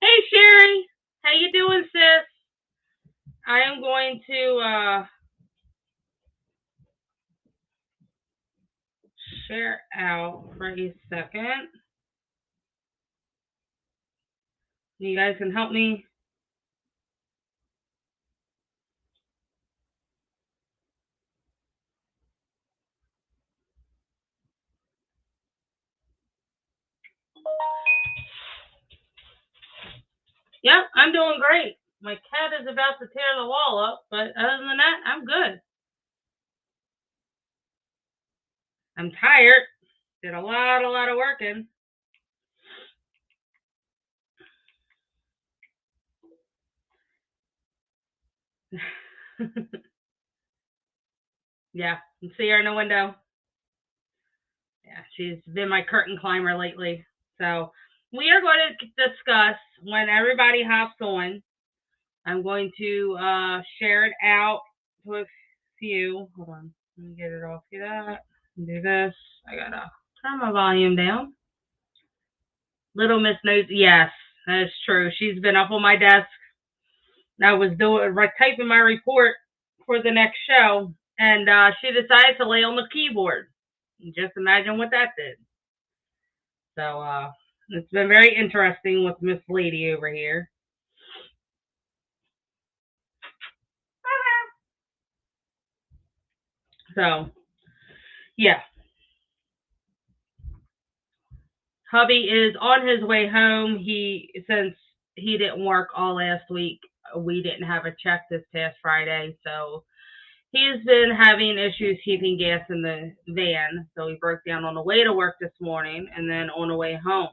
Hey Sherry, how you doing, sis? I am going to share out for a second. You guys can help me. Yep, I'm doing great. My cat is about to tear the wall up, but other than that, I'm good. I'm tired. Did a lot of working. Yeah, you see her in the window. Yeah, she's been my curtain climber lately. So we are going to discuss when everybody hops on. I'm going to share it out to a few. Hold on. Let me get it off. See that? Do this. I gotta turn my volume down. Little Miss knows. Yes, that's true. She's been up on my desk. I was typing my report for the next show, and she decided to lay on the keyboard. Just imagine what that did. So it's been very interesting with Miss Lady over here. So yeah, hubby is on his way home. Since he didn't work all last week, we didn't have a check this past Friday, so he's been having issues keeping gas in the van. So he broke down on the way to work this morning and then on the way home.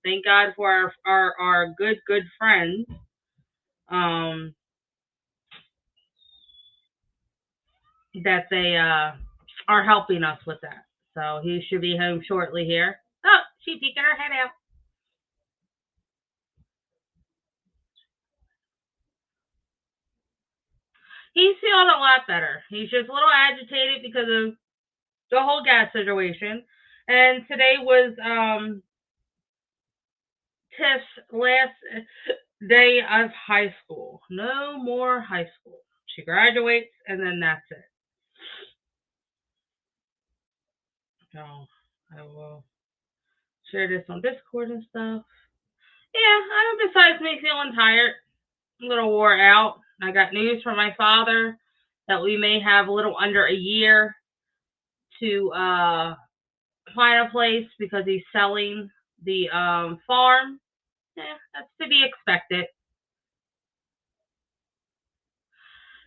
Thank God for our good friends. Um, that they are helping us with that. So he should be home shortly here. Oh, she's peeking her head out. He's feeling a lot better. He's just a little agitated because of the whole gas situation. And today was Tiff's last day of high school. No more high school. She graduates and then that's it. So I will share this on Discord and stuff. Yeah, besides me feeling tired, a little wore out. I got news from my father that we may have a little under a year to find a place because he's selling the farm. That's to be expected.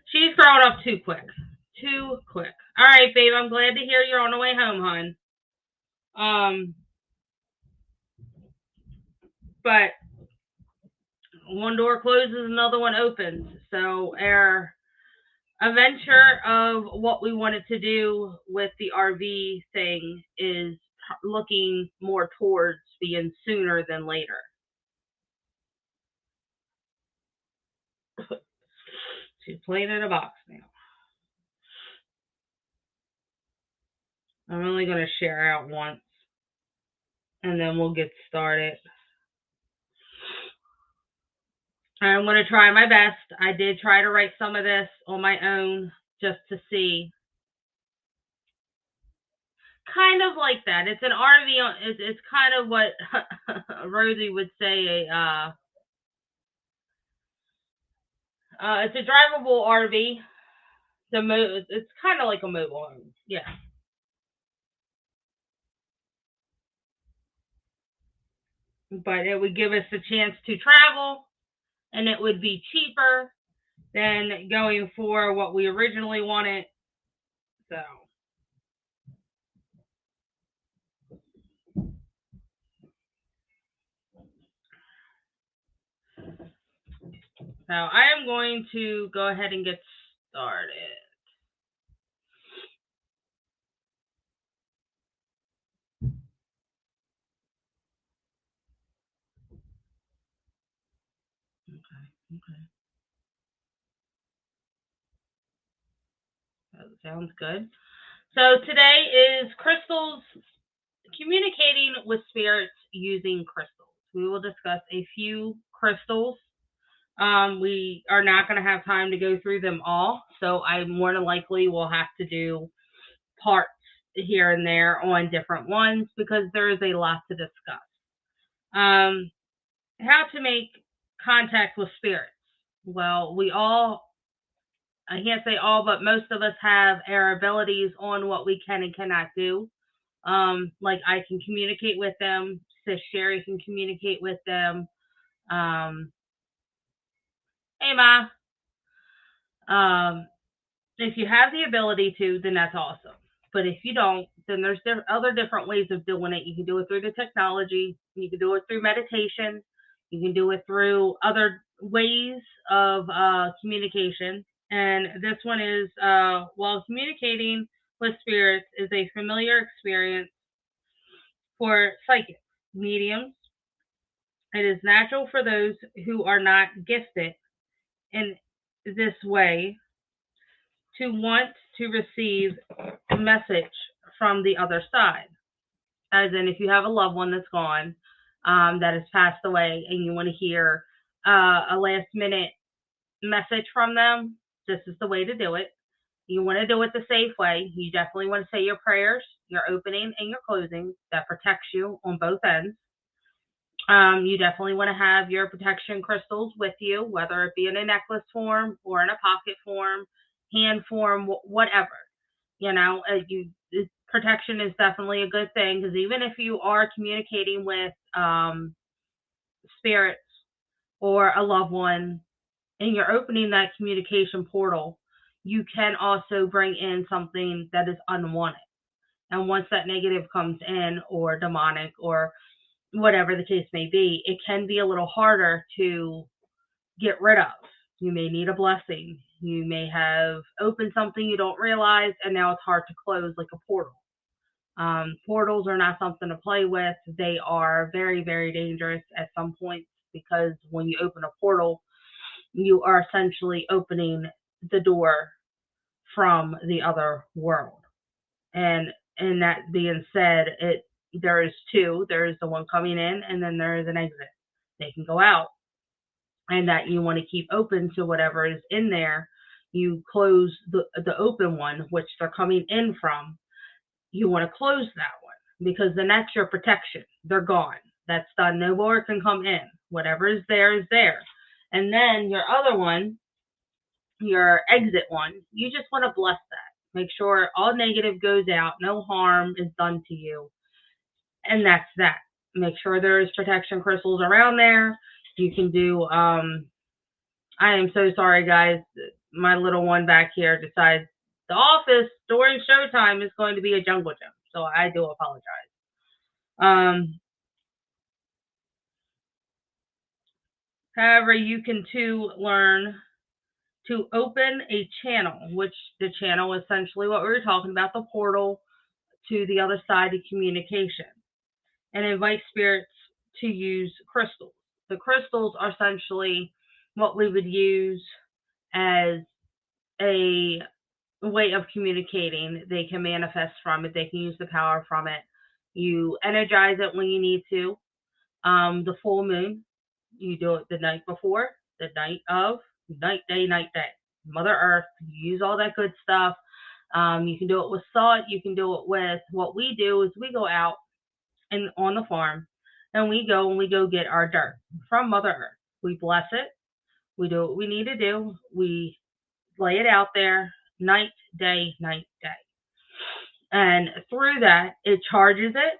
She's growing up too quick. Too quick. All right, babe, I'm glad to hear you're on the way home, hon. Um, but one door closes, another one opens. So our adventure of what we wanted to do with the RV thing is looking more towards being sooner than later. She's playing in a box now. I'm only going to share out once and then we'll get started. I'm going to try my best. I did try to write some of this on my own just to see. Kind of like that. It's an RV. It's kind of what Rosie would say. It's a drivable RV. It's kind of like a mobile home. Yeah. But it would give us a chance to travel, and it would be cheaper than going for what we originally wanted. So. So I am going to go ahead and get started. Okay. That sounds good. So today is crystals, communicating with spirits using crystals. We will discuss a few crystals. We are not going to have time to go through them all, so I more than likely will have to do parts here and there on different ones because there is a lot to discuss. How to make contact with spirits. Well, I can't say all, but most of us have our abilities on what we can and cannot do. Like I can communicate with them. Sis Sherry can communicate with them. Hey, Ma. If you have the ability to, then that's awesome. But if you don't, then there's other different ways of doing it. You can do it through the technology. You can do it through meditation. You can do it through other ways of communication. And this one is, while communicating with spirits is a familiar experience for psychics, mediums, it is natural for those who are not gifted in this way to want to receive a message from the other side. As in, if you have a loved one that's gone, that has passed away, and you want to hear a last minute message from them, this is the way to do it. You want to do it the safe way. You definitely want to say your prayers, your opening and your closing. That protects you on both ends. You definitely want to have your protection crystals with you, whether it be in a necklace form or in a pocket form, hand form, whatever. Protection is definitely a good thing, because even if you are communicating with spirits or a loved one and you're opening that communication portal, you can also bring in something that is unwanted. And once that negative comes in, or demonic, or whatever the case may be, it can be a little harder to get rid of. You may need a blessing. You may have opened something you don't realize, and now it's hard to close, like a portal. Portals are not something to play with. They are very, very dangerous at some points, because when you open a portal, you are essentially opening the door from the other world. And that being said, there is two. There is the one coming in, and then there is an exit. They can go out, and that you want to keep open to whatever is in there. You close the open one, which they're coming in from. You want to close that one, because then that's your protection. They're gone. That's done. No more can come in. Whatever is there is there. And then your other one, your exit one, you just want to bless that. Make sure all negative goes out. No harm is done to you. And that's that. Make sure there is protection crystals around there. You can do, I am so sorry, guys. My little one back here decides the office during showtime is going to be a jungle gym. So I do apologize. However, you can too learn to open a channel, which the channel is essentially what we were talking about, the portal to the other side of communication, and invite spirits to use crystals. The crystals are essentially what we would use as a way of communicating. They can manifest from it. They can use the power from it. You energize it when you need to. The full moon, you do it the night before, the night of, night, day. Mother Earth, you use all that good stuff. You can do it with salt. You can do it with, what we do is we go out and on the farm, and we go get our dirt from Mother Earth. We bless it. We do what we need to do. We lay it out there, night, day. And through that, it charges it.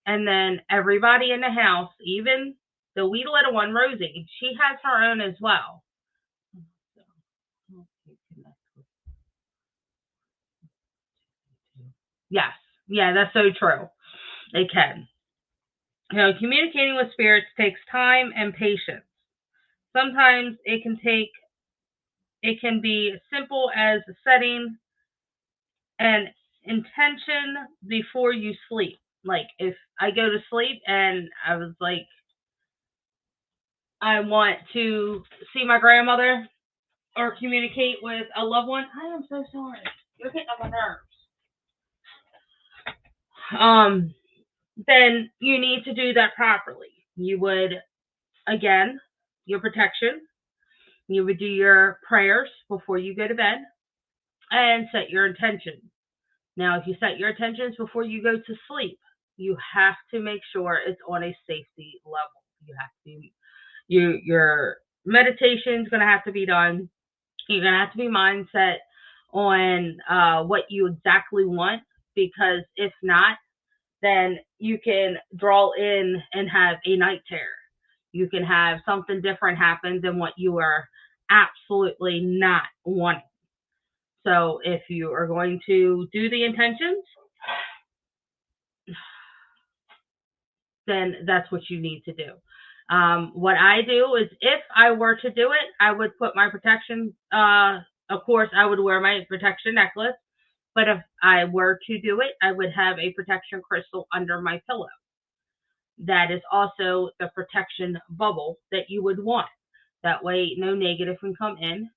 And then everybody in the house, even the wee little one, Rosie, she has her own as well. Yes. Yeah, that's so true. They can. Communicating with spirits takes time and patience. Sometimes it can be simple as setting an intention before you sleep. Like, if I go to sleep and I was like, I want to see my grandmother or communicate with a loved one. I am so sorry. You're getting on my nerves. Then you need to do that properly. You would, again, your protection. You would do your prayers before you go to bed and set your intentions. Now, if you set your intentions before you go to sleep, you have to make sure it's on a safety level. You have to, your meditation is going to have to be done. You're going to have to be mindset on what you exactly want, because if not, then you can draw in and have a night terror. You can have something different happen than what you are absolutely not wanting. So if you are going to do the intentions, then that's what you need to do. What I do is, if I were to do it, I would put my protection, of course, I would wear my protection necklace. But if I were to do it, I would have a protection crystal under my pillow. That is also the protection bubble that you would want. That way, no negative can come in.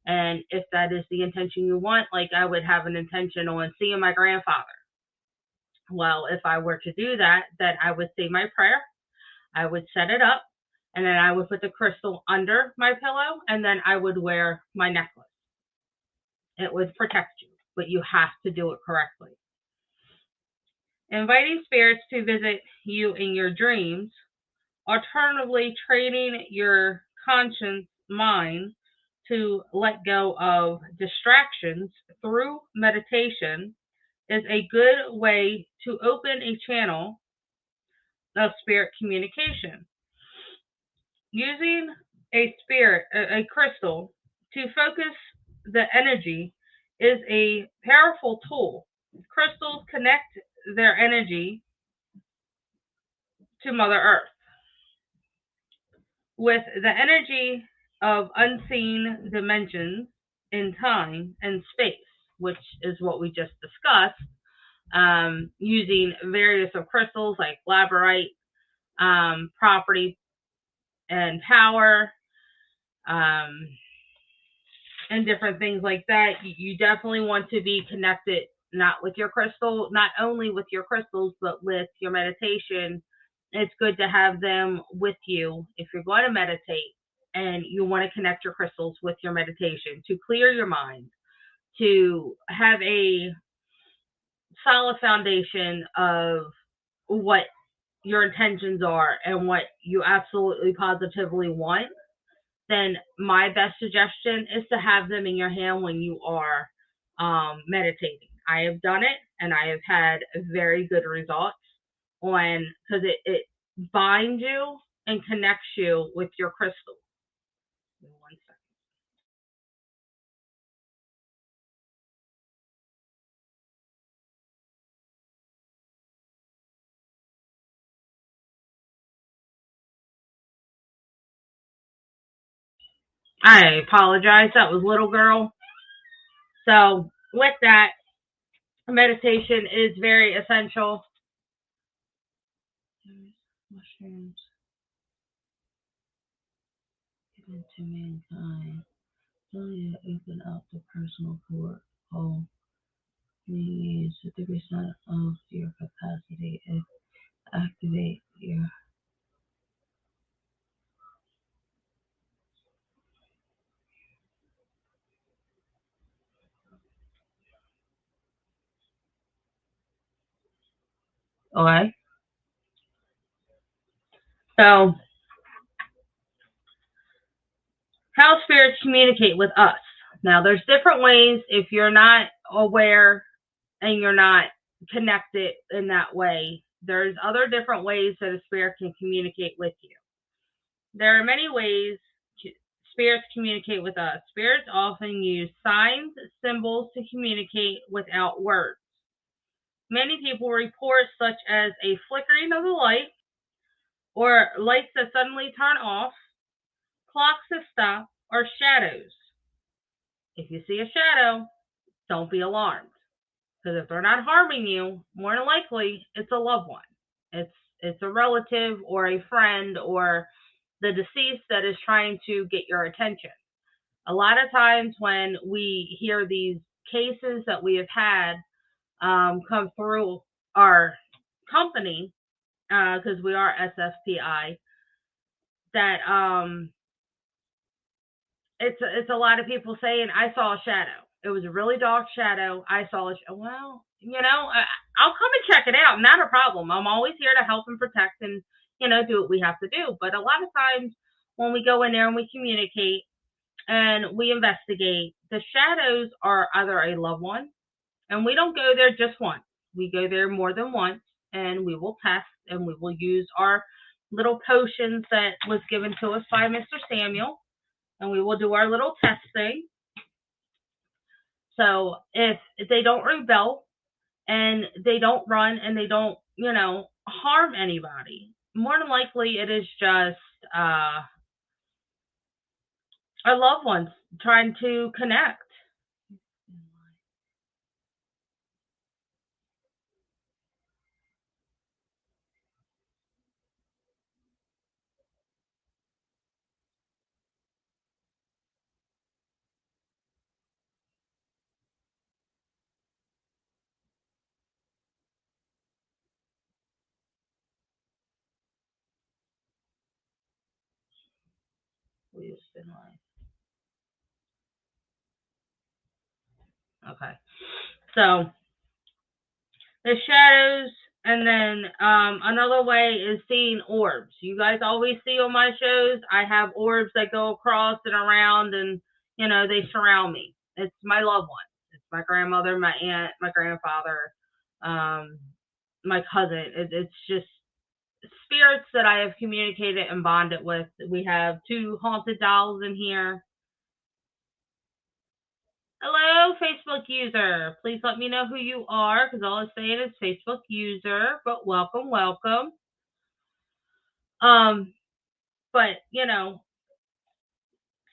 And if that is the intention you want, like I would have an intention on seeing my grandfather. Well, if I were to do that, then I would say my prayer, I would set it up, and then I would put the crystal under my pillow, and then I would wear my necklace. It would protect you, but you have to do it correctly. Inviting spirits to visit you in your dreams, alternatively training your conscious mind to let go of distractions through meditation, is a good way to open a channel of spirit communication. Using a crystal to focus the energy is a powerful tool. Crystals connect their energy to Mother Earth with the energy of unseen dimensions in time and space, which is what we just discussed, using various of crystals like labradorite, property and power, and different things like that. You definitely want to be connected, not only with your crystals, but with your meditation. It's good to have them with you if you're going to meditate, and you want to connect your crystals with your meditation to clear your mind, to have a solid foundation of what your intentions are and what you absolutely positively want. Then my best suggestion is to have them in your hand when you are meditating. I have done it, and I have had very good results because it binds you and connects you with your crystal. One second. I apologize. That was little girl. So with that, meditation is very essential. Mushrooms given to mankind. Really open up the personal porthole. Use 50% of your capacity and activate your. Okay. So, how spirits communicate with us. Now, there's different ways if you're not aware and you're not connected in that way. There's other different ways that a spirit can communicate with you. There are many ways spirits communicate with us. Spirits often use signs, symbols to communicate without words. Many people report such as a flickering of the light, or lights that suddenly turn off, clocks that stop, or shadows. If you see a shadow, don't be alarmed, because if they're not harming you, more than likely it's a loved one. It's a relative or a friend or the deceased that is trying to get your attention. A lot of times when we hear these cases that we have had come through our company, because we are SFPI, that it's a lot of people saying I saw a shadow. It was a really dark shadow. I saw it. Well, I'll come and check it out. Not a problem. I'm always here to help and protect and do what we have to do. But a lot of times when we go in there and we communicate and we investigate, the shadows are either a loved one, and we don't go there just once. We go there more than once, and we will test and we will use our little potions that was given to us by Mr. Samuel, and we will do our little testing. So if they don't rebel and they don't run and they don't, harm anybody, more than likely it is just our loved ones trying to connect. Okay. So the shadows, and then another way is seeing orbs. You guys always see on my shows, I have orbs that go across and around, and they surround me. It's my loved ones. It's my grandmother, my aunt, my grandfather, my cousin. It's just spirits that I have communicated and bonded with. We have 2 haunted dolls in here. Hello, Facebook user. Please let me know who you are, because all it's saying is Facebook user, but welcome, welcome. But,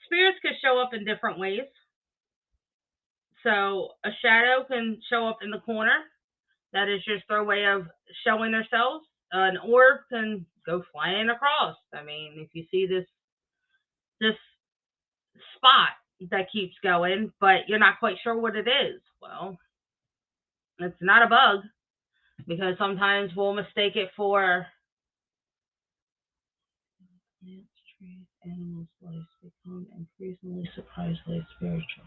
spirits can show up in different ways. So a shadow can show up in the corner. That is just their way of showing themselves. An orb can go flying across. I mean, if you see this spot that keeps going, but you're not quite sure what it is, well, it's not a bug, because sometimes we'll mistake it for plants, trees, animals' lives become increasingly surprisingly spiritual.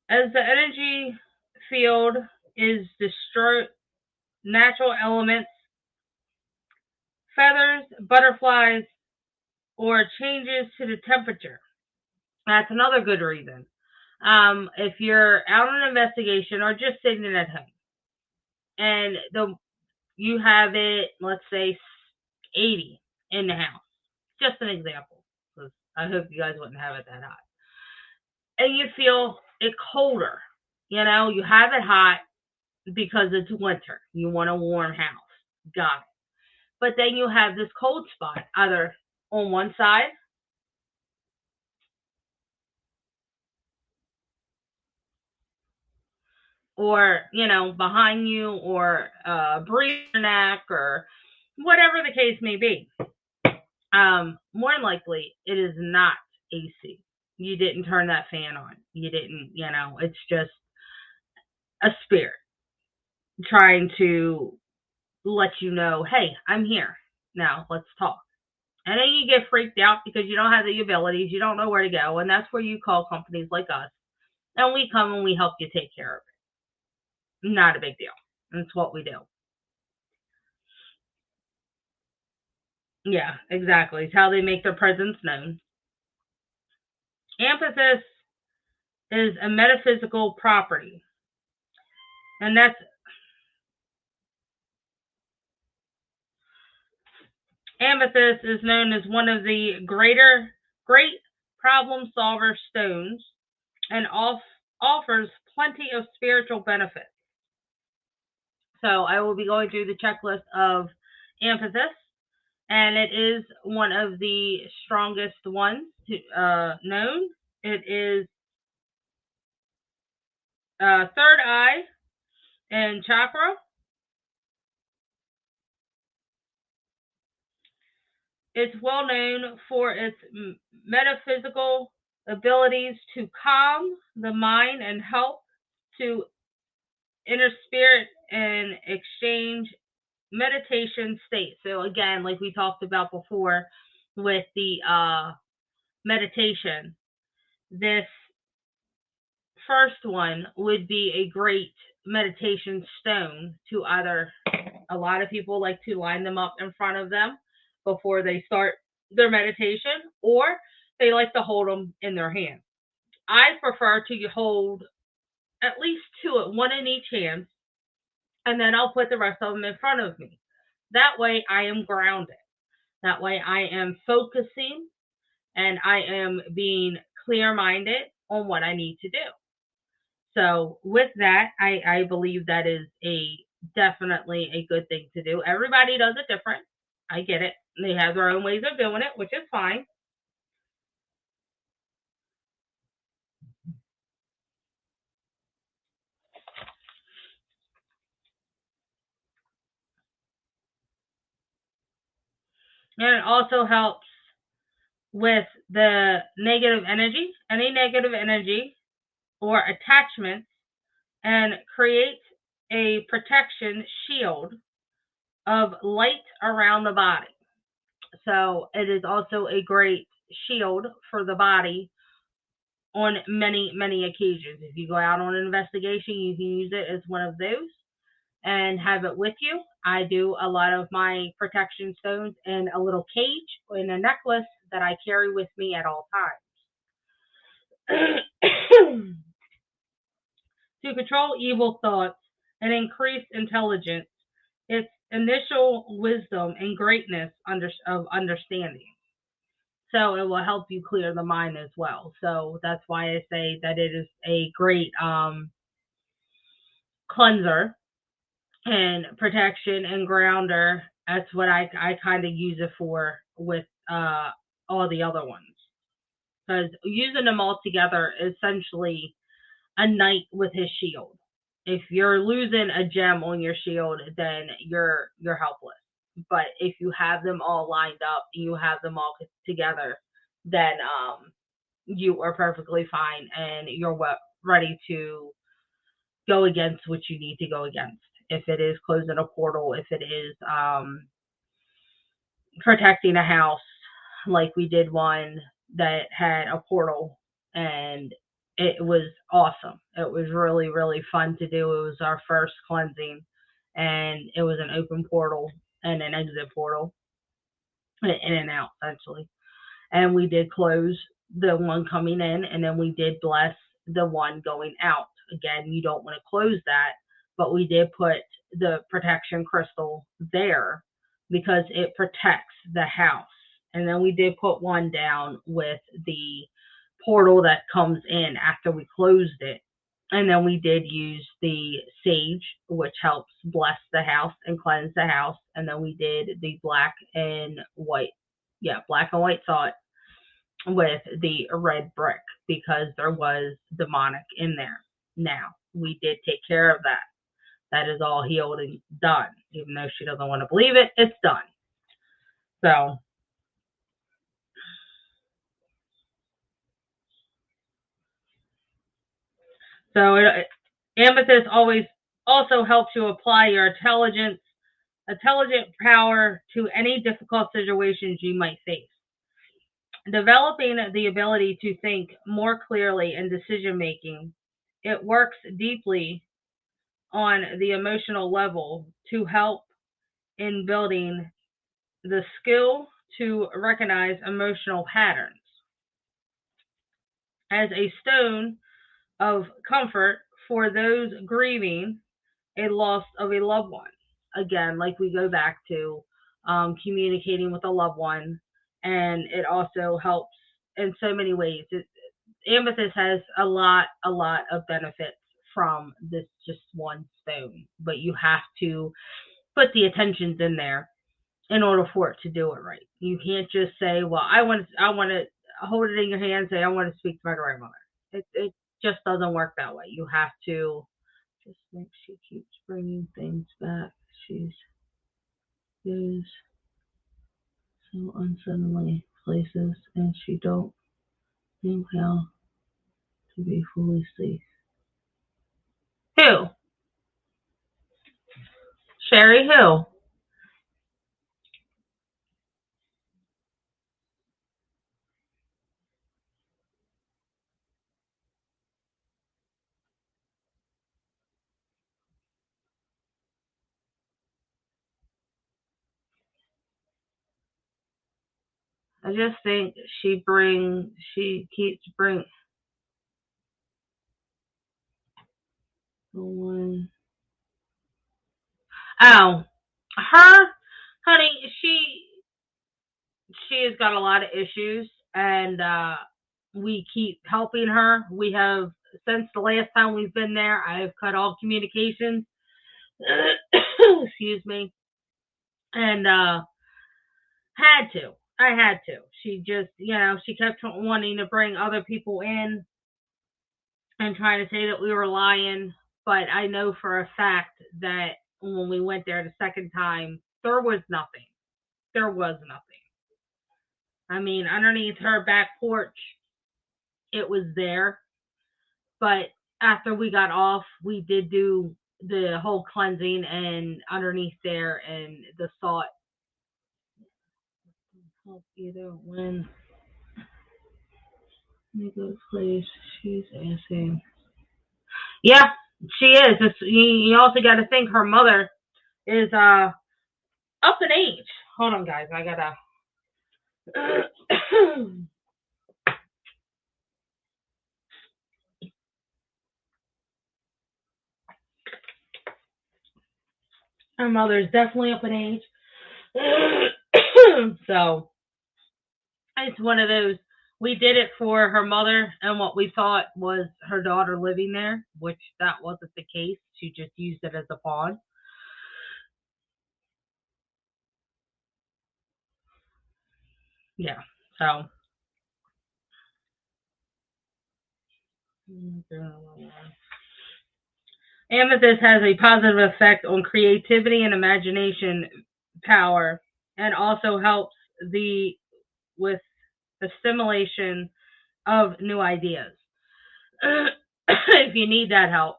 As the energy field is destroyed, natural elements, feathers, butterflies, or changes to the temperature. That's another good reason. If you're out on an investigation or just sitting at home, and you have it, let's say 80 in the house, just an example, because I hope you guys wouldn't have it that hot, and you feel it colder, you have it hot because it's winter, you want a warm house, got it. But then you have this cold spot either on one side or, behind you, or breathe your neck, or whatever the case may be. More than likely, it is not AC. You didn't turn that fan on. You didn't, it's just a spirit trying to let you know, hey, I'm here. Now let's talk. And then you get freaked out because you don't have the abilities. You don't know where to go. And that's where you call companies like us. And we come and we help you take care of it. Not a big deal. That's what we do. Yeah, exactly. It's how they make their presence known. Amethyst is a metaphysical property. And that's amethyst is known as one of the great problem solver stones, and offers plenty of spiritual benefits. So I will be going through the checklist of amethyst, and it is one of the strongest ones known. It is third eye and chakra. It's well known for its metaphysical abilities to calm the mind and help to inner spirit and exchange meditation state. So again, like we talked about before with the meditation, this first one would be a great meditation stone to either, a lot of people like to line them up in front of them before they start their meditation, or they like to hold them in their hand. I prefer to hold at least two, one in each hand, and then I'll put the rest of them in front of me. That way I am grounded. That way I am focusing and I am being clear-minded on what I need to do. So with that, I believe that is definitely a good thing to do. Everybody does it different. I get it. They have their own ways of doing it, which is fine. And it also helps with the negative energy, any negative energy or attachments, and creates a protection shield of light around the body. So it is also a great shield for the body on many, many occasions. If you go out on an investigation, you can use it as one of those and have it with you. I do a lot of my protection stones in a little cage or in a necklace that I carry with me at all times. To control evil thoughts and increase intelligence, its initial wisdom and greatness of understanding. So it will help you clear the mind as well. So that's why I say that it is a great cleanser and protection and grounder. That's what I kind of use it for with all the other ones. Because using them all together is essentially a knight with his shield. If you're losing a gem on your shield, then you're helpless. But if you have them all lined up, you have them all together, then you are perfectly fine and you're ready to go against what you need to go against. If it is closing a portal, if it is protecting a house, like we did one that had a portal, and it was awesome. It was really, really fun to do. It was our first cleansing, and it was an open portal and an exit portal, in and out, essentially. And we did close the one coming in, and then we did bless the one going out. Again, you don't want to close that, but we did put the protection crystal there because it protects the house. And then we did put one down with the portal that comes in after we closed it. And then we did use the sage, which helps bless the house and cleanse the house. And then we did the black and white salt with the red brick because there was demonic in there. Now, we did take care of that. That is all healed and done. Even though she doesn't want to believe it, it's done. So amethyst always also helps you apply your intelligent power to any difficult situations you might face. Developing the ability to think more clearly in decision making, it works deeply on the emotional level to help in building the skill to recognize emotional patterns. As a stone of comfort for those grieving a loss of a loved one. Again, like we go back to communicating with a loved one, and it also helps in so many ways. Amethyst has a lot of benefits from this just one stone, but you have to put the attentions in there in order for it to do it right. You can't just say, "Well, I want to hold it in your hand and say I want to speak to my grandmother." It just doesn't work that way. You have to just think she keeps bringing things back. She's goes so unsuddenly places, and she don't know how to be fully safe. Who? Sherry who? I just think she keeps bring the one. Oh, her, honey, she has got a lot of issues, and we keep helping her. We have, since the last time we've been there, I have cut all communications. Excuse me, and had to. I had to. She just, she kept wanting to bring other people in and trying to say that we were lying. But I know for a fact that when we went there the second time, there was nothing. There was nothing. I mean, underneath her back porch, it was there. But after we got off, we did do the whole cleansing and underneath there and the salt. Either when Nico's place, she's asking. Yeah, she is. You also got to think her mother is up in age. Hold on, guys. I gotta. Her mother is definitely up in age. So it's one of those. We did it for her mother and what we thought was her daughter living there, which that wasn't the case. She just used it as a pawn. Yeah. So. Amethyst has a positive effect on creativity and imagination power, and also helps with the stimulation of new ideas. If you need that help,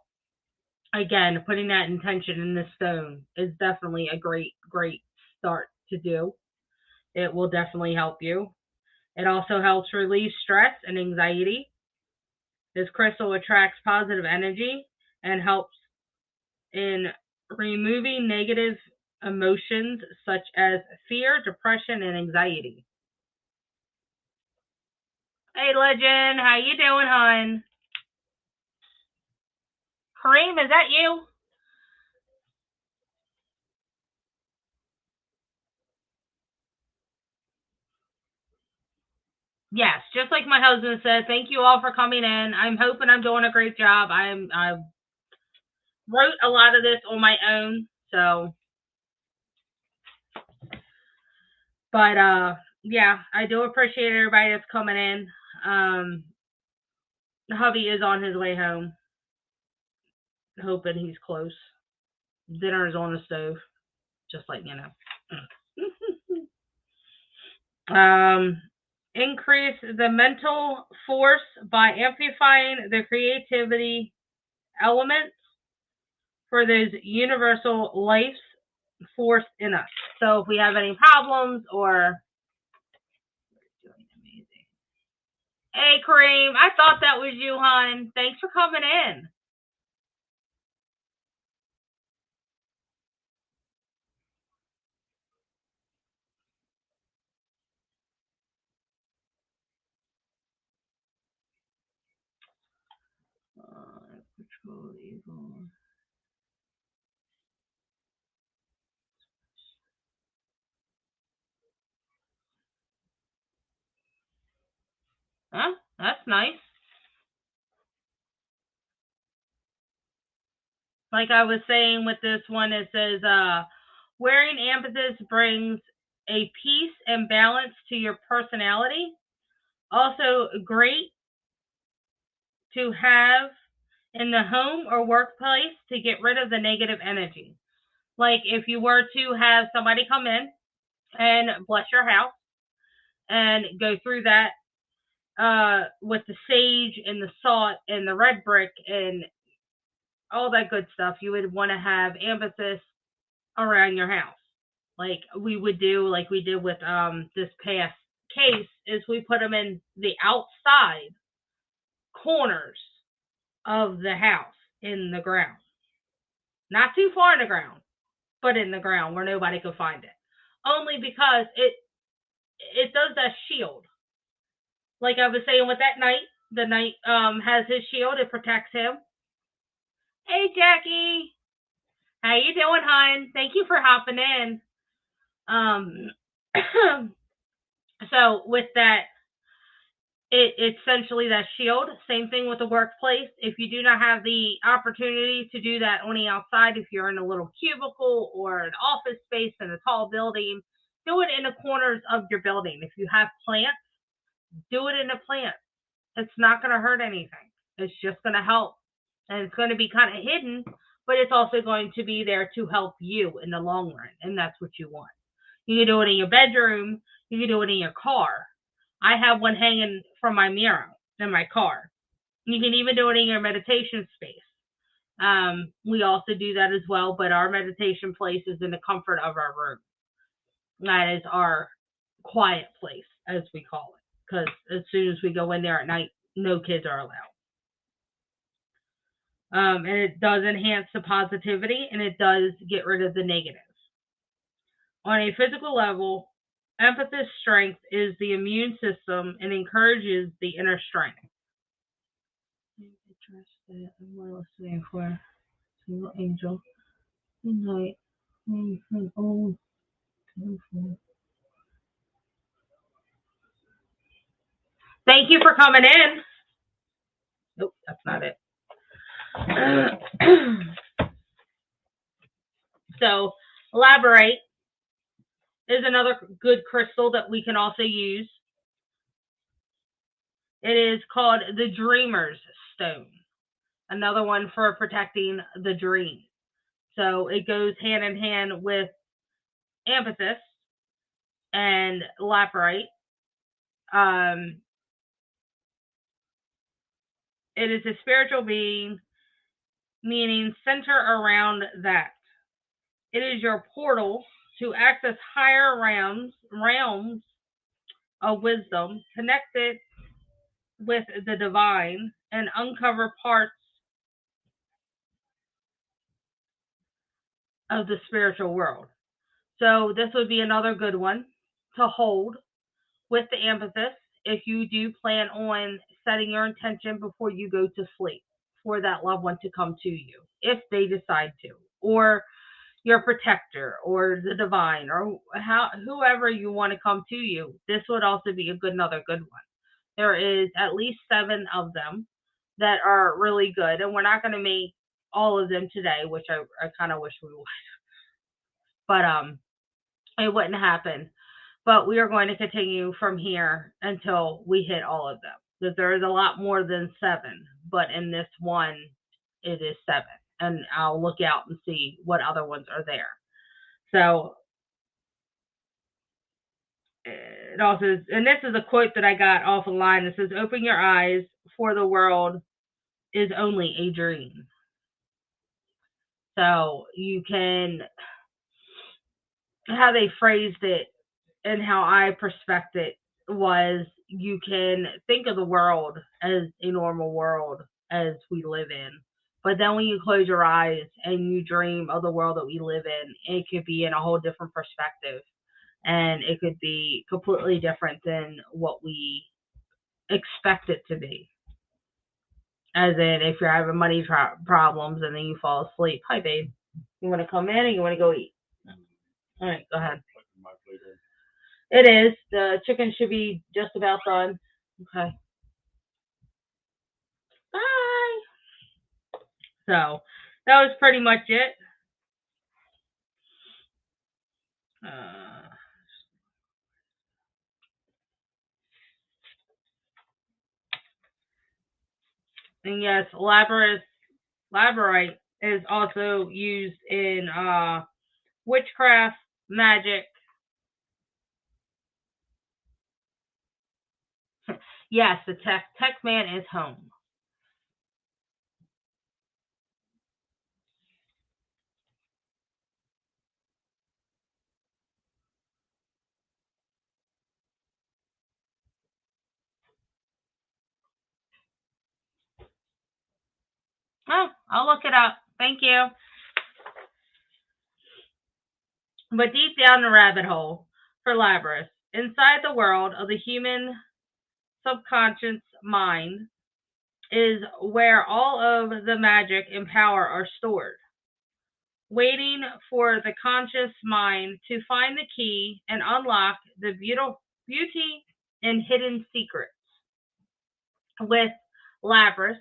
again, putting that intention in the stone is definitely a great, great start to do. It will definitely help you. It also helps release stress and anxiety. This crystal attracts positive energy and helps in removing negative emotions such as fear, depression, and anxiety. Hey, Legend, how you doing, hon? Kareem, is that you? Yes, just like my husband said, thank you all for coming in. I'm hoping I'm doing a great job. I wrote a lot of this on my own, so but yeah, I do appreciate everybody that's coming in. Hubby is on his way home. Hoping he's close. Dinner is on the stove, just like you know. Increase the mental force by amplifying the creativity elements for those universal life force in us. So if we have any problems or hey Kareem, I thought that was you, hon. Thanks for coming in. Control evil. Huh? That's nice. Like I was saying with this one, it says, wearing amethyst brings a peace and balance to your personality. Also, great to have in the home or workplace to get rid of the negative energy. Like if you were to have somebody come in and bless your house and go through that with the sage and the salt and the red brick and all that good stuff, you would want to have amethyst around your house. Like we would do, like we did with this past case, is we put them in the outside corners of the house in the ground. Not too far in the ground, but in the ground where nobody could find it. Only because it does that shield. Like I was saying with that knight, the knight has his shield, it protects him. Hey Jackie, how you doing, hon? Thank you for hopping in. So with that, it's essentially that shield. Same thing with the workplace. If you do not have the opportunity to do that on the outside, if you're in a little cubicle or an office space in a tall building, do it in the corners of your building. If you have plants, do it in a plant. It's not going to hurt anything. It's just going to help. And it's going to be kind of hidden, but it's also going to be there to help you in the long run. And that's what you want. You can do it in your bedroom. You can do it in your car. I have one hanging from my mirror in my car. You can even do it in your meditation space. We also do that as well, but our meditation place is in the comfort of our room. That is our quiet place, as we call it, because as soon as we go in there at night, no kids are allowed. And it does enhance the positivity, and it does get rid of the negative. On a physical level, empathy's strength is the immune system and encourages the inner strength. I'm listening for single angel. Good night. Thank you for coming in. Nope, that's not it. So, labradorite is another good crystal that we can also use. It is called the Dreamer's Stone. Another one for protecting the dream. So it goes hand in hand with amethyst and labradorite. It is a spiritual being, meaning center around that. It is your portal to access higher realms of wisdom, connected with the divine, and uncover parts of the spiritual world. So this would be another good one to hold with the amethyst if you do plan on setting your intention before you go to sleep for that loved one to come to you, if they decide to, or your protector, or the divine, or whoever you want to come to you. This would also be another good one. There is at least 7 of them that are really good, and we're not going to make all of them today, which I kind of wish we would, but it wouldn't happen. But we are going to continue from here until we hit all of them, because there is a lot more than 7, but in this one, it is 7, and I'll look out and see what other ones are there. So it also is, and this is a quote that I got off a line that says, "Open your eyes, for the world is only a dream." So you can, how they phrased it and how I perspected it was, you can think of the world as a normal world as we live in. But then when you close your eyes and you dream of the world that we live in, it could be in a whole different perspective. And it could be completely different than what we expect it to be. As in, if you're having money problems and then you fall asleep. Hi, babe. You want to come in or you want to go eat? All right, go ahead. It is. The chicken should be just about done. Okay. Bye. So, that was pretty much it. And yes, labradorite is also used in witchcraft, magic. Yes, the tech man is home. Oh, I'll look it up. Thank you. But deep down the rabbit hole for Labyrinth, inside the world of the human subconscious mind, is where all of the magic and power are stored, waiting for the conscious mind to find the key and unlock the beauty and hidden secrets. With Labyrinth,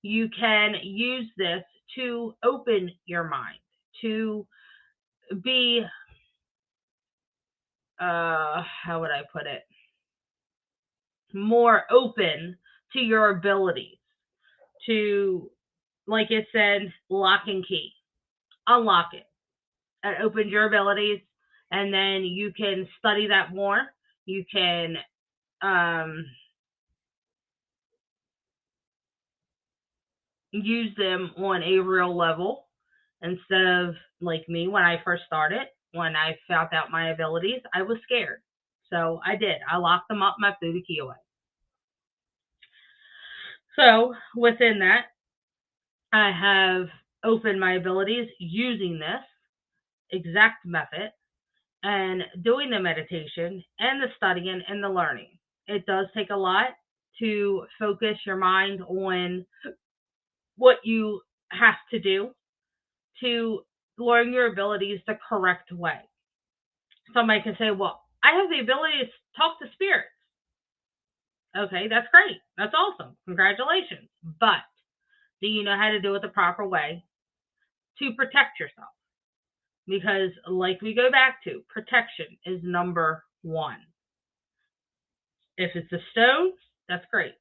you can use this to open your mind, to be, how would I put it, more open to your abilities, to, like it said, lock and key. Unlock it. It opens your abilities, and then you can study that more. You can use them on a real level instead of like me when I first started. When I found out my abilities, I was scared. So I did. I locked them up, my threw the key away. So within that, I have opened my abilities using this exact method and doing the meditation and the studying and the learning. It does take a lot to focus your mind on what you have to do to learn your abilities the correct way. Somebody can say, well, I have the ability to talk to spirits. Okay, that's great. That's awesome. Congratulations. But do you know how to do it the proper way to protect yourself? Because, like we go back to, protection is number one. If it's a stone, that's great.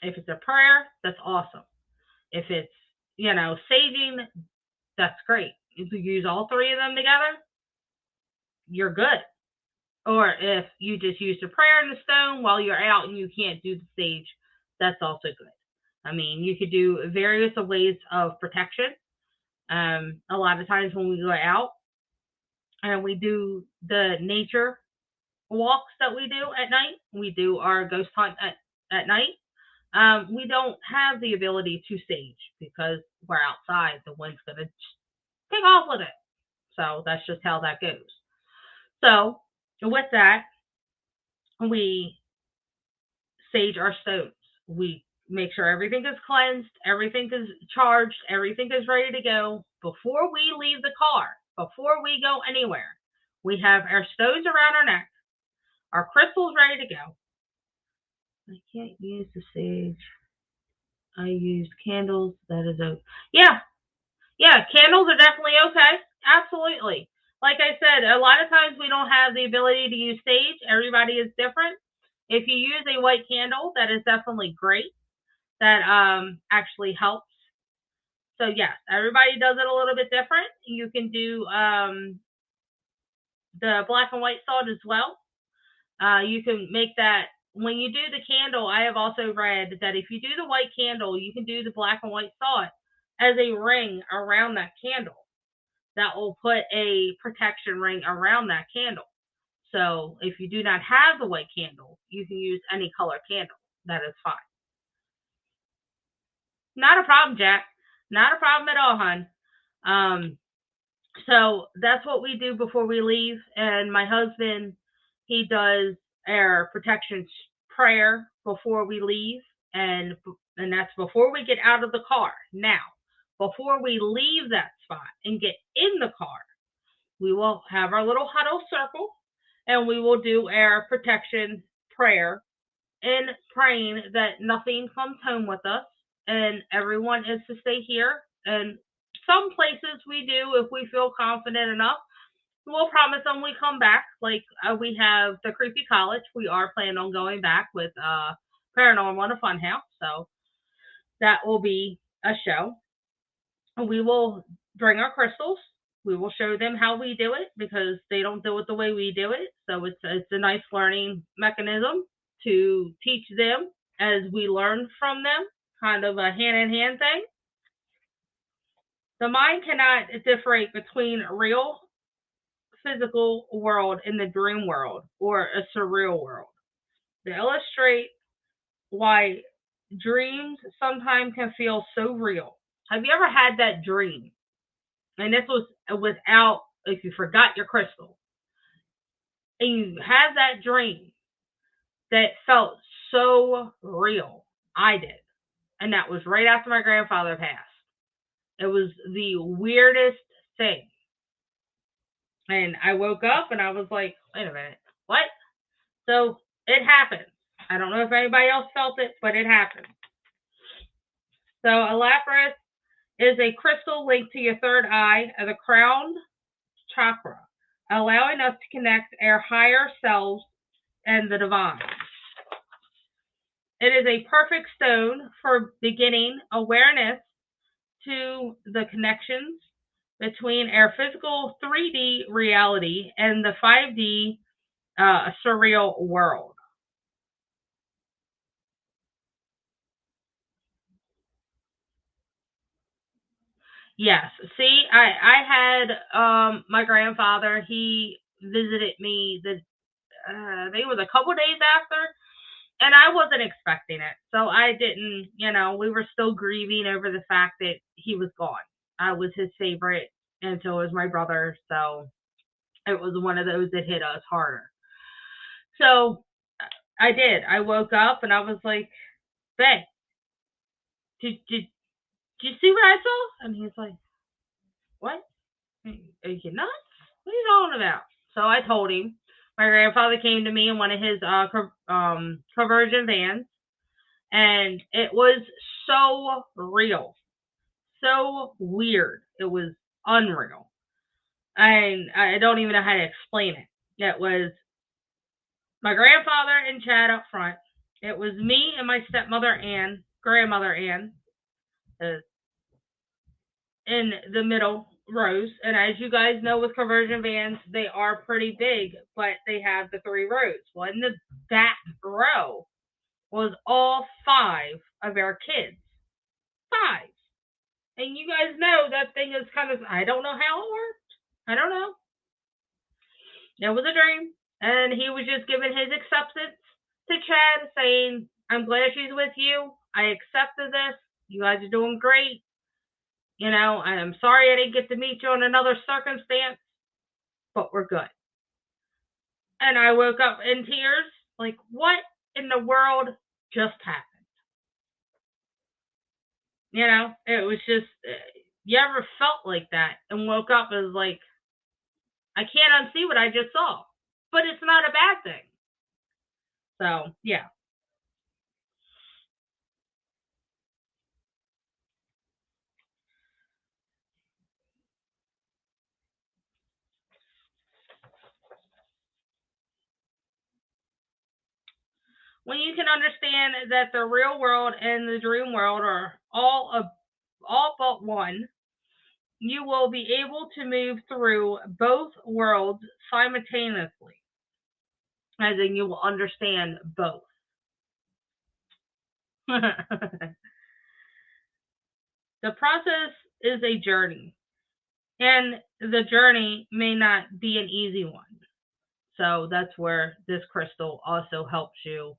If it's a prayer, that's awesome. If it's, saging, that's great. If you use all three of them together, you're good. Or if you just use the prayer and the stone while you're out and you can't do the sage, that's also good. I mean, you could do various ways of protection. A lot of times when we go out and we do the nature walks that we do at night, we do our ghost hunt at night. We don't have the ability to sage because we're outside. The wind's going to take off with it. So that's just how that goes. So with that, we sage our stones. We make sure everything is cleansed, everything is charged, everything is ready to go before we leave the car, before we go anywhere. We have our stones around our neck, our crystals ready to go. I can't use the sage. I use candles. That is okay. Yeah, candles are definitely okay. Absolutely. Like I said, a lot of times we don't have the ability to use sage. Everybody is different. If you use a white candle, that is definitely great. That actually helps. So yes, everybody does it a little bit different. You can do the black and white salt as well. You can make that when you do the candle. I have also read that if you do the white candle, you can do the black and white salt as a ring around that candle. That will put a protection ring around that candle. So if you do not have the white candle, you can use any color candle. That is fine. Not a problem, Jack. Not a problem at all, hon. So that's what we do before we leave. And my husband, he does our protection prayer before we leave. And that's before we get out of the car. Now, before we leave that spot and get in the car, we will have our little huddle circle and we will do our protection prayer and praying that nothing comes home with us and everyone is to stay here. And some places we do, if we feel confident enough, we'll promise them we come back. Like we have the Creepy College. We are planning on going back with Paranormal and a Funhouse. So that will be a show. We will bring our crystals. We will show them how we do it because they don't do it the way we do it. So it's a nice learning mechanism to teach them as we learn from them, kind of a hand-in-hand thing. The mind cannot differentiate between real physical world and the dream world or a surreal world. To illustrate why dreams sometimes can feel so real, Have you ever had that dream? And this was without, if you forgot your crystal, and you have that dream that felt so real. I did. And that was right after my grandfather passed. It was the weirdest thing. And I woke up and I was like, wait a minute, what? So it happened. I don't know if anybody else felt it, but it happened. So a lapis is a crystal linked to your third eye of the crown chakra, allowing us to connect our higher selves and the divine. It is a perfect stone for beginning awareness to the connections between our physical 3D reality and the 5D surreal world. Yes. See, I had my grandfather. He visited me. I think it was a couple days after, and I wasn't expecting it, so I didn't. We were still grieving over the fact that he was gone. I was his favorite, and so was my brother. So it was one of those that hit us harder. So I did. I woke up and I was like, "Babe, did you see what I saw?" And he's like, "What? Are you nuts? What are you talking about?" So I told him. My grandfather came to me in one of his conversion vans, and it was so real, so weird. It was unreal. And I don't even know how to explain it. It was my grandfather and Chad up front. It was me and my stepmother Ann, grandmother Ann, uh, in the middle rows. And as you guys know, with conversion vans, they are pretty big, but they have the 3 rows. Well, in the back row was all 5 of our kids. 5. And you guys know that thing is kind of, I don't know how it worked. I don't know. It was a dream. And he was just giving his acceptance to Chad, saying, I'm glad she's with you. I accepted this. You guys are doing great. I'm sorry I didn't get to meet you in another circumstance, but we're good. And I woke up in tears, like, what in the world just happened? It was just, you ever felt like that and woke up as like, I can't unsee what I just saw, but it's not a bad thing. So, yeah. When you can understand that the real world and the dream world are all but one, you will be able to move through both worlds simultaneously, as in you will understand both. The process is a journey, and the journey may not be an easy one. So that's where this crystal also helps you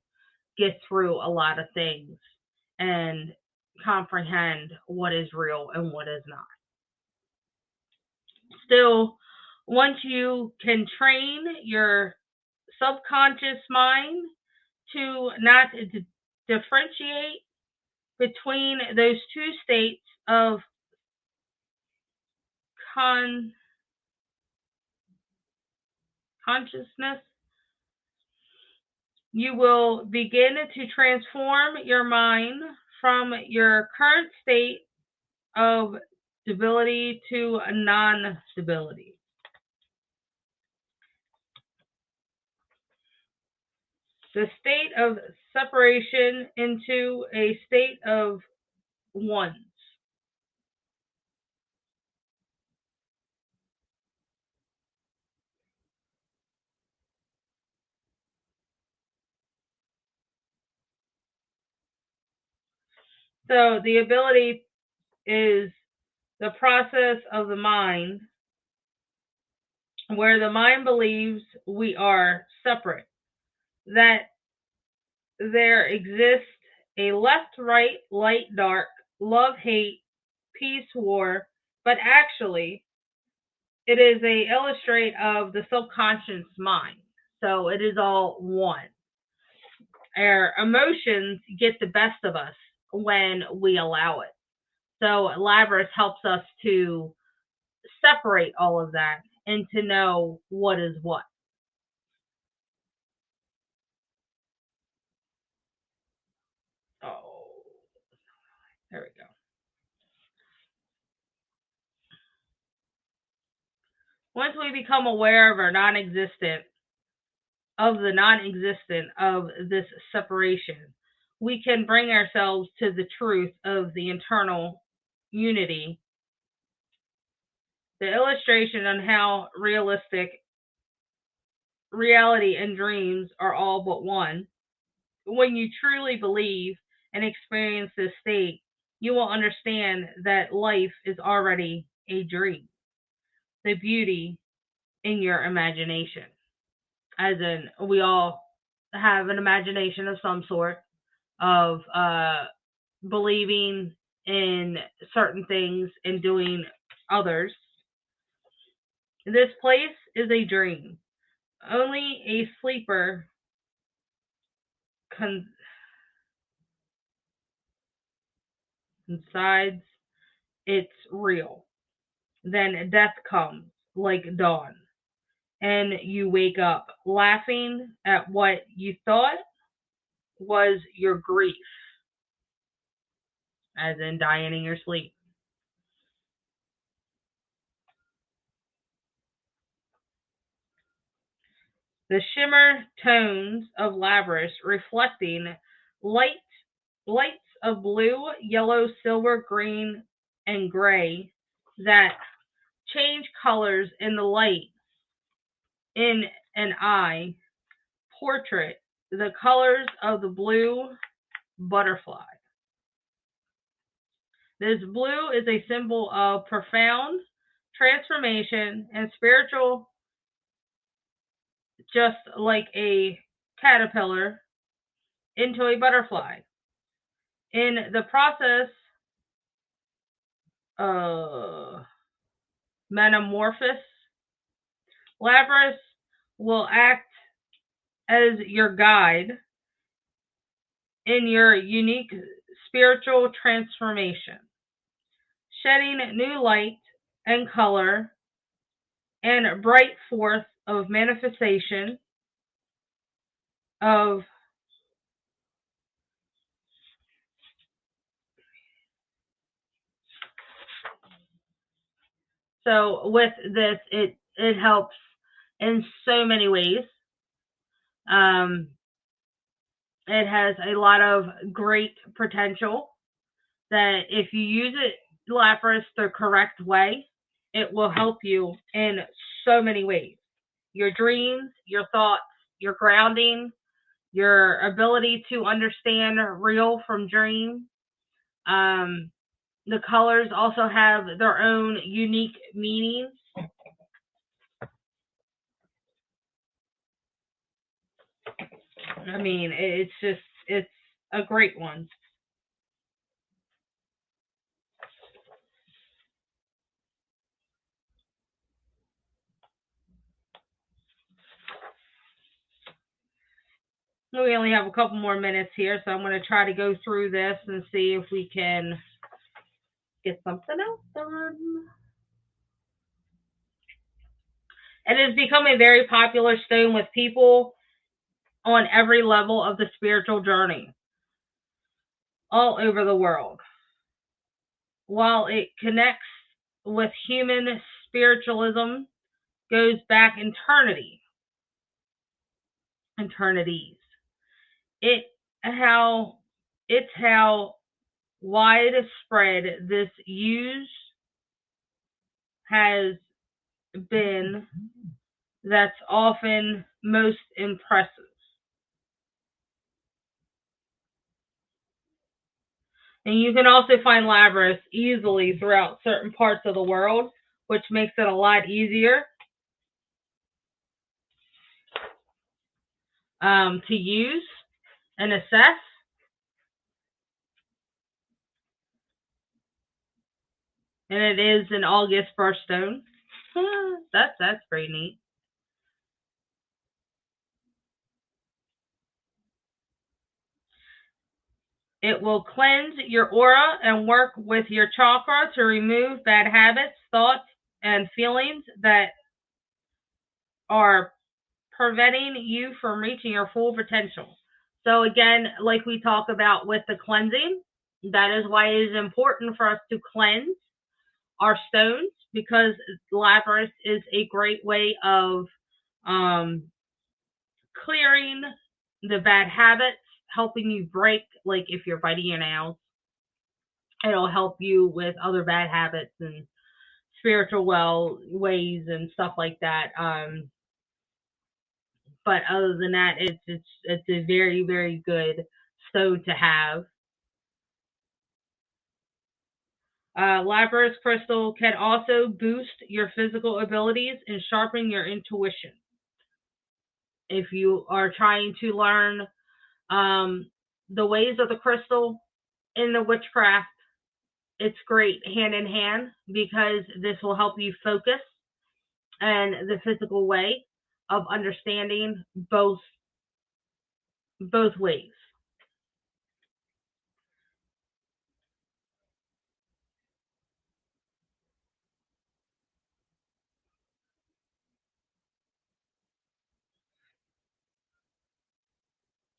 get through a lot of things and comprehend what is real and what is not. Still, once you can train your subconscious mind to not differentiate between those 2 states of consciousness, you will begin to transform your mind from your current state of stability to non-stability. The state of separation into a state of ones. So the ability is the process of the mind where the mind believes we are separate, that there exists a left, right, light, dark, love, hate, peace, war, but actually it is a illustrate of the subconscious mind. So it is all one. Our emotions get the best of us when we allow it. So Labyrinth helps us to separate all of that and to know what is what. Oh, there we go. Once we become aware of our the non-existent of this separation, we can bring ourselves to the truth of the internal unity. The illustration on how realistic reality and dreams are all but one. When you truly believe and experience this state, you will understand that life is already a dream. The beauty in your imagination. As in, we all have an imagination of some sort of believing in certain things and doing others. This place is a dream. Only a sleeper decides it's real. Then death comes like dawn, and you wake up laughing at what you thought was your grief, as in dying in your sleep. The shimmer tones of Labyrinth reflecting light lights of blue, yellow, silver, green, and gray that change colors in the light in an eye portrait the colors of the blue butterfly. This blue is a symbol of profound transformation and spiritual, just like a caterpillar into a butterfly. In the process of metamorphosis, Labyrinth will act as your guide in your unique spiritual transformation, shedding new light and color and bright forth of manifestation of so with this it helps in so many ways. It has a lot of great potential that if you use it, Lapras, the correct way, it will help you in so many ways. Your dreams, your thoughts, your grounding, your ability to understand real from dream. The colors also have their own unique meanings. I mean, it's a great one. We only have a couple more minutes here, so I'm going to try to go through this and see if we can get something else done. It has become a very popular stone with people on every level of the spiritual journey, all over the world. While it connects with human spiritualism, goes back eternities. It's how widespread this use has been that's often most impressive. And you can also find Labyrinth easily throughout certain parts of the world, which makes it a lot easier to use and assess. And it is an August birthstone. That's pretty neat. It will cleanse your aura and work with your chakra to remove bad habits, thoughts, and feelings that are preventing you from reaching your full potential. So again, like we talk about with the cleansing, that is why it is important for us to cleanse our stones, because lapis is a great way of clearing the bad habits, helping you break, like if you're biting your nails, it'll help you with other bad habits and spiritual ways and stuff like that. But other than that, it's a very, very good stone to have. Lapis crystal can also boost your physical abilities and sharpen your intuition. If you are trying to learn the ways of the crystal in the witchcraft, it's great hand in hand, because this will help you focus and the physical way of understanding both ways.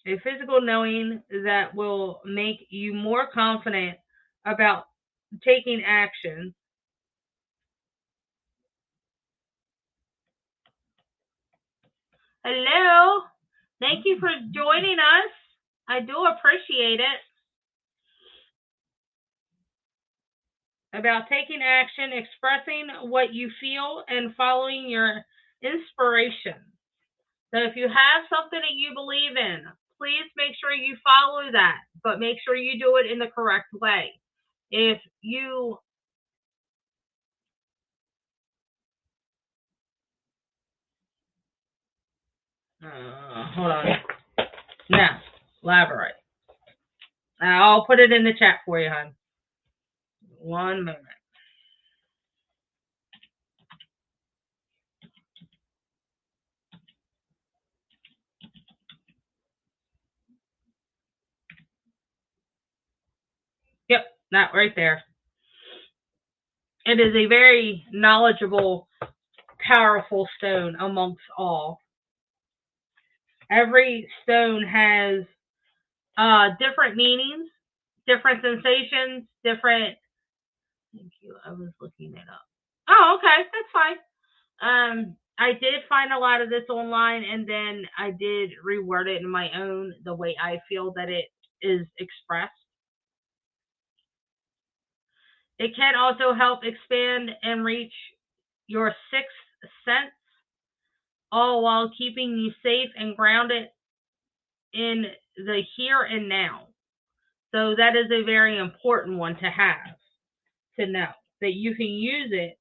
A physical knowing that will make you more confident about taking action. Hello. Thank you for joining us. I do appreciate it. About taking action, expressing what you feel, and following your inspiration. So if you have something that you believe in, please make sure you follow that, but make sure you do it in the correct way. If you hold on. Now, elaborate. I'll put it in the chat for you, hon. One moment. Yep, that right there. It is a very knowledgeable, powerful stone amongst all. Every stone has different meanings, different sensations, different. Thank you. I was looking it up. Oh, okay, that's fine. I did find a lot of this online, and then I did reword it in my own, the way I feel that it is expressed. It can also help expand and reach your sixth sense, all while keeping you safe and grounded in the here and now. So that is a very important one to have, to know that you can use it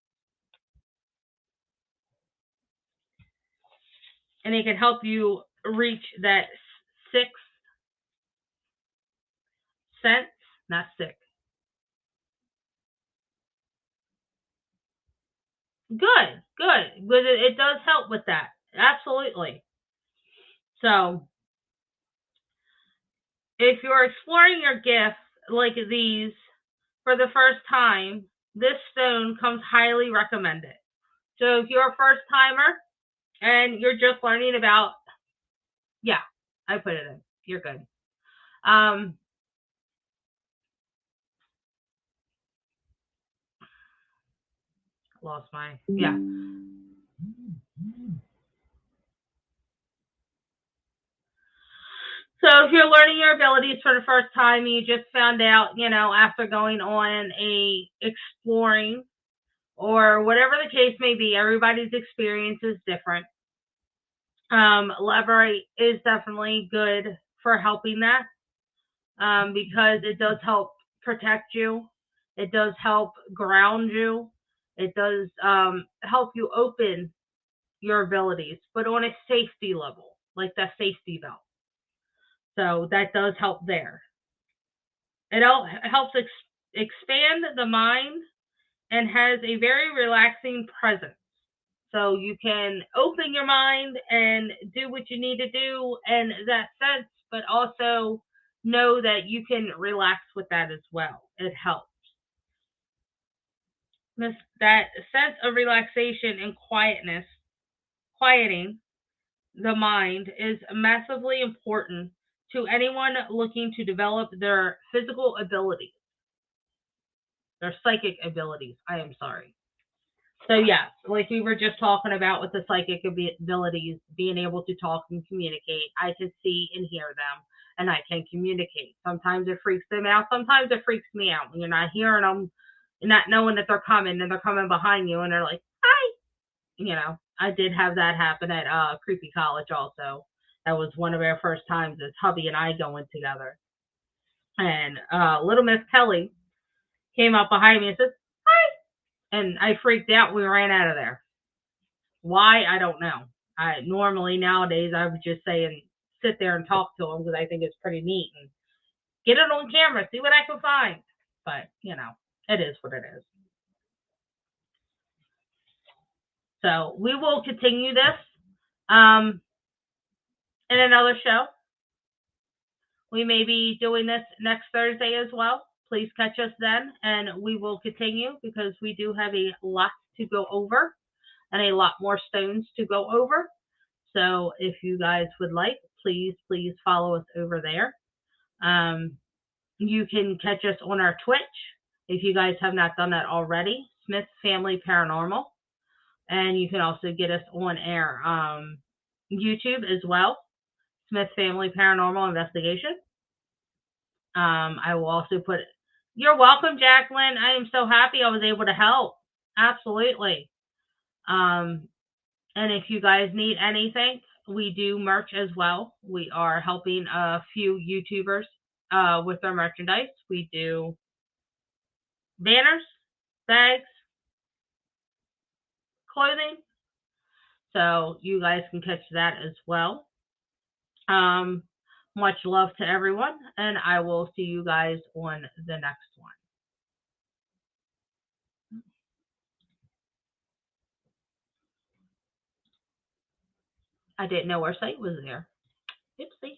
and it can help you reach that sixth sense, not sick. Good. But it does help with that. Absolutely. So if you're exploring your gifts like these for the first time, this stone comes highly recommended. So if you're a first timer and you're just learning about, yeah, I put it in. You're good. Lost my, yeah. So if you're learning your abilities for the first time, you just found out, after going on a exploring or whatever the case may be, everybody's experience is different. Labradorite is definitely good for helping that, because it does help protect you. It does help ground you. It does help you open your abilities, but on a safety level, like that safety belt. So that does help there. It helps expand the mind and has a very relaxing presence. So you can open your mind and do what you need to do in that sense, but also know that you can relax with that as well. It helps. That sense of relaxation and quieting the mind is massively important to anyone looking to develop their physical abilities, their psychic abilities. I am sorry. So yes, like we were just talking about with the psychic abilities, being able to talk and communicate. I can see and hear them, and I can communicate. Sometimes it freaks them out. Sometimes it freaks me out when you're not hearing them, not knowing that they're coming, and they're coming behind you, and they're like, "Hi." I did have that happen at Creepy College also. That was one of our first times as hubby and I going together. And little Miss Kelly came up behind me and said, "Hi." And I freaked out. We ran out of there. Why? I don't know. Normally nowadays I would just say and sit there and talk to them because I think it's pretty neat and get it on camera, see what I can find. But, it is what it is. So we will continue this in another show. We may be doing this next Thursday as well. Please catch us then, and we will continue because we do have a lot to go over and a lot more stones to go over. So if you guys would like, please follow us over there. You can catch us on our Twitch if you guys have not done that already, Smith Family Paranormal. And you can also get us on our YouTube as well, Smith Family Paranormal Investigation. I will also put it. You're welcome, Jacqueline. I am so happy I was able to help. Absolutely. And if you guys need anything, we do merch as well. We are helping a few YouTubers with their merchandise. We do banners, bags, clothing. So you guys can catch that as well. Much love to everyone, and I will see you guys on the next one. I didn't know our site was there. Oopsie.